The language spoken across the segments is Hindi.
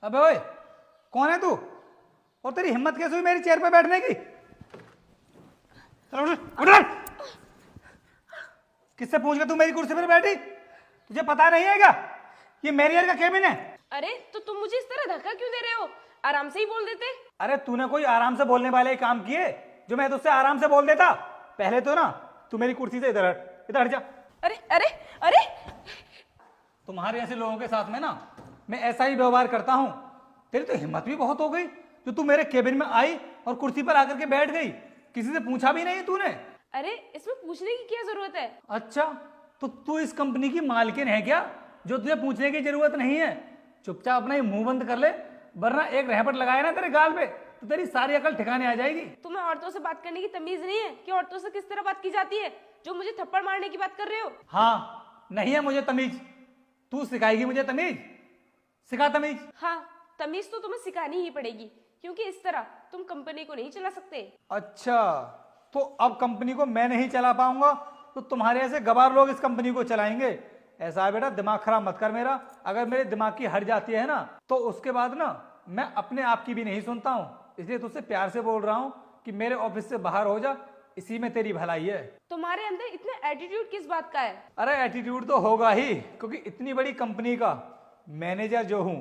अबे ओए, कौन है तू? और तेरी हिम्मत कैसे हुई मेरी चेयर पे बैठने की? चल उठ, उठ। किससे पूछ के तू मेरी कुर्सी पर बैठी? तुझे पता नहीं है क्या ये मैरियर का केबिन है? अरे तो तुम मुझे इस तरह धक्का क्यों दे रहे हो? आराम से ही बोल देते। अरे तूने कोई आराम से बोलने वाले काम किए जो मैं तुझसे आराम से बोल देता? पहले तो ना तू मेरी कुर्सी से इधर हट जा। अरे अरे अरे तुम्हारे ऐसे लोगों के साथ में ना मैं ऐसा ही व्यवहार करता हूं। तेरी तो हिम्मत भी बहुत हो गई जो तू मेरे केबिन में आई और कुर्सी पर आकर के बैठ गई। किसी से पूछा भी नहीं तूने? अरे इसमें पूछने की क्या जरूरत है? अच्छा, तो तू इस कंपनी की मालकिन है क्या जो तुझे पूछने की जरूरत नहीं है? चुपचाप अपना ये मुंह बंद कर ले, वरना एक रहपट लगाए ना तेरे गाल पे तो तेरी सारी अकल ठिकाने आ जाएगी। तुम्हें औरतों से बात करने की तमीज नहीं है कि औरतों से किस तरह बात की जाती है जो मुझे थप्पड़ मारने की बात कर रहे हो? हाँ, नहीं है मुझे तमीज। तू सिखाएगी मुझे तमीज? सिखा तमीज। हाँ, तमीज तो तुम्हें सिखानी ही पड़ेगी क्योंकि इस तरह तुम कंपनी को नहीं चला सकते। अच्छा, तो अब कंपनी को मैं नहीं चला पाऊंगा तो तुम्हारे ऐसे गवार लोग इस कंपनी को चलाएंगे? ऐसा है बेटा, दिमाग खराब मत कर मेरा। अगर मेरे दिमाग की हट जाती है ना तो उसके बाद ना मैं अपने आप की भी नहीं सुनता हूँ। इसलिए तुझसे प्यार से बोल रहा हूँ कि मेरे ऑफिस से बाहर हो जा, इसी में तेरी भलाई है। तुम्हारे अंदर इतना एटीट्यूड किस बात का है? अरे एटीट्यूड तो होगा ही, क्योंकि इतनी बड़ी कंपनी का मैनेजर जो हूँ,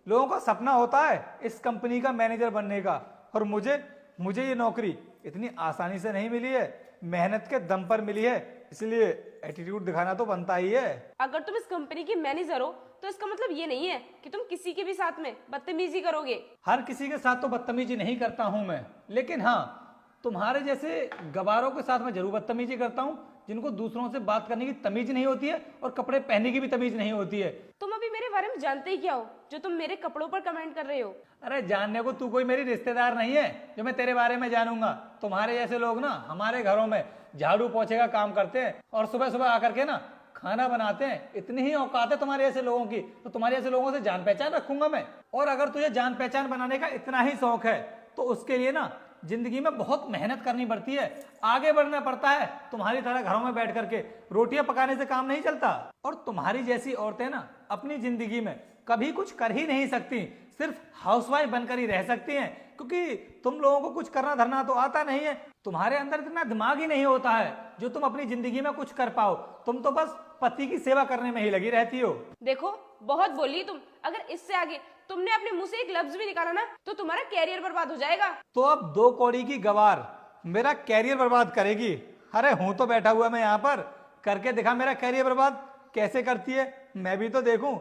लोगों का सपना होता है इस कंपनी का मैनेजर बनने का। और मुझे ये नौकरी इतनी आसानी से नहीं मिली है, मेहनत के दम पर मिली है। इसलिए एटीट्यूड दिखाना तो बनता ही है। अगर तुम इस कंपनी के मैनेजर हो तो इसका मतलब ये नहीं है कि तुम किसी के भी साथ में बदतमीजी करोगे। हर किसी के साथ तो बदतमीजी नहीं करता हूं मैं, लेकिन हाँ, तुम्हारे जैसे गवारों के साथ मैं जरूर बदतमीजी करता हूं, जिनको दूसरों से बात करने की तमीज नहीं होती है और कपड़े पहनने की भी तमीज नहीं होती है। तुम अभी मेरे बारे में जानते ही क्या हो जो तुम मेरे कपड़ों पर कमेंट कर रहे हो? अरे जानने को तू कोई मेरी रिश्तेदार नहीं है जो मैं तेरे बारे में जानूंगा। तुम्हारे जैसे लोग ना हमारे घरों में झाड़ू पोछे का काम करते हैं और सुबह सुबह आकर के ना खाना बनाते हैं। इतनी ही औकात है तुम्हारे ऐसे लोगों की, तो तुम्हारे ऐसे लोगों से जान पहचान रखूंगा मैं। और अगर तुझे जान पहचान बनाने का इतना ही शौक है तो उसके लिए ना जिंदगी में बहुत मेहनत करनी पड़ती है, आगे बढ़ना पड़ता है। तुम्हारी तरह घरों में बैठ करके रोटियां पकाने से काम नहीं चलता। और तुम्हारी जैसी औरतें ना अपनी जिंदगी में कभी कुछ कर ही नहीं सकती, सिर्फ हाउसवाइफ बनकर ही रह सकती हैं, क्योंकि तुम लोगों को कुछ करना धरना तो आता नहीं है। तुम्हारे अंदर इतना दिमाग ही नहीं होता है जो तुम अपनी जिंदगी में कुछ कर पाओ। तुम तो बस पति की सेवा करने में ही लगी रहती हो। देखो, बहुत बोली तुम। अगर इससे आगे तुमने अपने मुंह से एक लफ्ज भी निकाला ना तो तुम्हारा कैरियर बर्बाद हो जाएगा। तो अब 2 कौड़ी की गवार मेरा कैरियर बर्बाद करेगी? अरे हूं तो बैठा हुआ मैं यहाँ पर, करके दिखा मेरा कैरियर बर्बाद कैसे करती है, मैं भी तो देखूं।